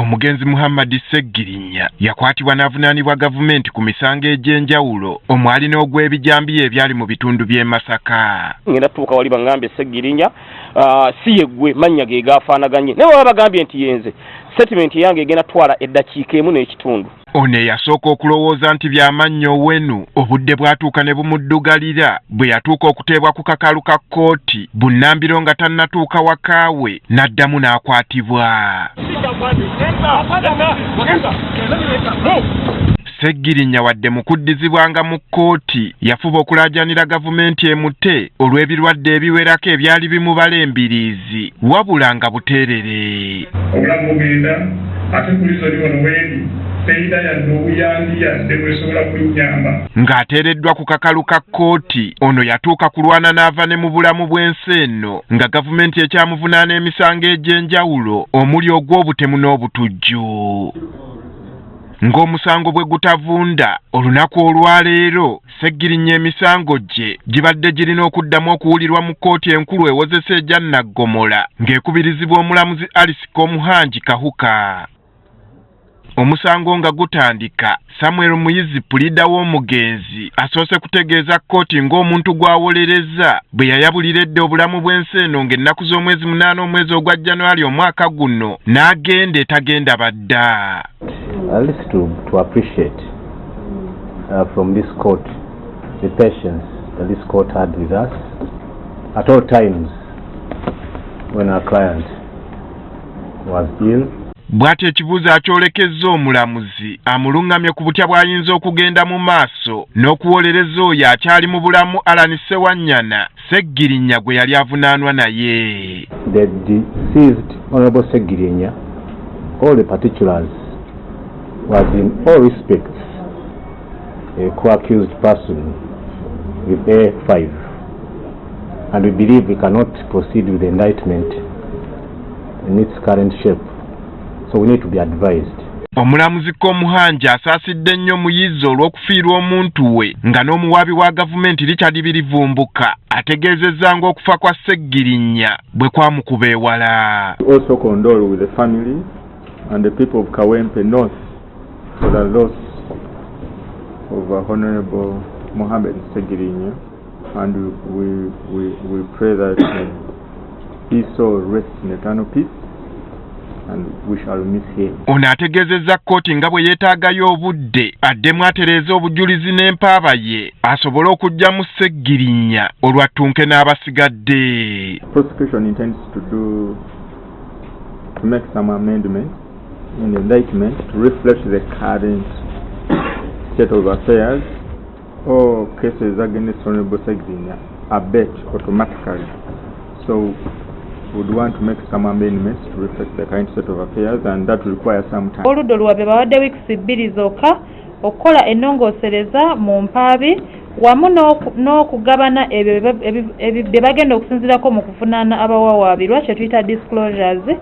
Omugenzi Muhammad Ssegirinnya yakwatibwa n'avunaanibwa gavumenti ku misango egy'enjawulo omwali n'ogw'ebijambiya ebyali mu bitundu by'e Masaka. Ngenda tuuka wali baŋŋambe Ssegirinya si yeggwe mannya ge gaafaanaganye naye baba bagambye nti yenze settlement yange egenda twala eddakiika emu n'ekitundu. Ono eyasooka okulowooza nti by'amannyo wenu obudde bwatuuka ne bumuddugalira bwe yatuuka okuteebwa ku kakalu ka kkooti bunnambiro nga tannatuuka wakaawe n'addamu n'akwatibwa. Ssegirinya wadde mu kuddizibwanga mu kkooti yafuba okulaajanira gavumenti emute olw'ebirwadde ebiwerako ebyali bimubala embiriizi wabula nga buteerere. Obulamu bugenda ate poliisi oli wano wendi teyina yadde obuyambi yadde bwesobola kunyamba. Ng'ateereddwa ku kakalu ka kkooti ono yatuuka kulwana n'ava ne mu bulamu bw'ensi eno nga gavumenti ekyamuvunaana emisango egy'enjawulo omuli ogw'obutemu n'obutujju. Ng'omusango bwe gutavunda olunaku olwaleero Ssegirinya emisango gye gibadde girina okuddamu okuwulirwa mu kkooti enkulu ewozesa ejja Naggomola ng'ekubirizibwa omulamuzi Omuhanji Kahuka. Omusango nga gutandika Samuel Muyizi pulida w'omugenzi asoose kutegeeza kkooti ng'omuntu gwawolereza bwe yayabulira edde obulamu bw'ensi eno ng'ennaku z'omwezi 8 omwezi ogwa January omwaka guno n'agenda etagenda badda. At least to appreciate from this court the patience that this court had with us at all times when our client was ill. Bw'atyo ekibuuzo akyolekezza omulamuzi amulungamye ku butya bw'ayinza okugenda mu maaso n'okuwolereza oyo akyali mu bulamu Ssegirinya Ssegirinya gwe yali avunaanwa naye. The deceased Honorable Ssegirinya, all the particulars, was in all respects a co-accused person with A5, and we believe we cannot proceed with the indictment in its current shape, so we need to be advised. Omulamuzi Omuhanji asaasidde nnyo Muyizi olw'okufiirwa omuntu we nga n'omuwaabi wa gavumenti Richard Birivumbuka ategeezezza ng'okufa kwa Ssegirinya bwe kwamukuba ewala. Also condole with the family and the people of Kawempe North for the loss of Honorable Muhammad Ssegirinnya, and we pray that his soul rests in eternal peace and we shall miss him. Ono ategeezezza kkooti nga bwe yeetaagayo obudde addemu atereeza obujulizi n'empaaba ye asobole okuggyamu Ssegirinya olwattunke n'abasigadde. Prosecution intends to make some amendments in the indictment to reflect the current state of affairs. All cases against Honorable Ssegirinya abet automatically. So we would want to make some amendments to reflect the current state of affairs, and that will require some time. Oludda oluwaabi bawadde wiiki 2 zokka okukola ennongoosereza mu mpaabi wamu n'okugabana ebyo bye bagenda okusinziirako mu kuvunaana abawawaabirwa kye tuyita disclosures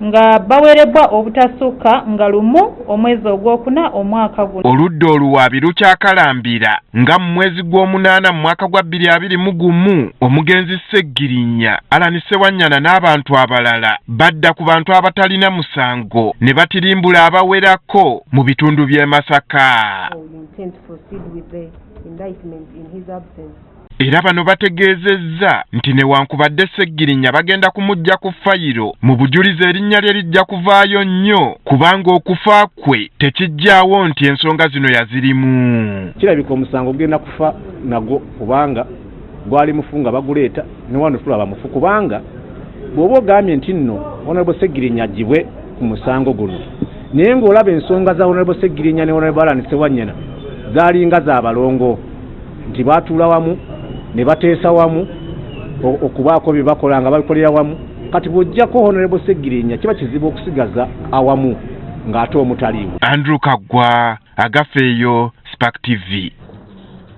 nga bawerebwa obutasukka nga 1 omwezi ogwokuna omwaka guno. Oludda oluwaabi lukyakalambira nga mu mwezi gw'omunaana mu mwaka gwa 2021 omugenzi Ssegirinya alanisewanyana n'abantu abalala badda ku bantu abatalina musango ne batirimbula abawerako mu bitundu by'e Masaka. Era bano bategeezezza nti newankubadde Ssegirinya bagenda kumujja ku fayiro mu bujulizi erinnya lye lijja kuvaayo nnyo kubanga okufa kwe tekijjaawo nti ensonga zino yazirimu. Kirabika omusango genda kufa nagwo kubanga gwali mufu nga baguleeta ne wano tulaba mufu kubanga bw'oba ogambye nti nno Honorable Ssegirinya agibwe ku musango guno naye ng'olaba ensonga za Honorable Ssegirinya ne Honorable Ssewanyana zaalinga z'abalongo nti baatuula wamu ne bateesa wamu okubaako bye bakola nga babikolera wamu. Kati bw'ojjako Honorable Ssegirinya kiba kizibu okusigaza awamu ng'ate omutaliimu. Andrew Kaggwa, Agafeeyo, Spark TV.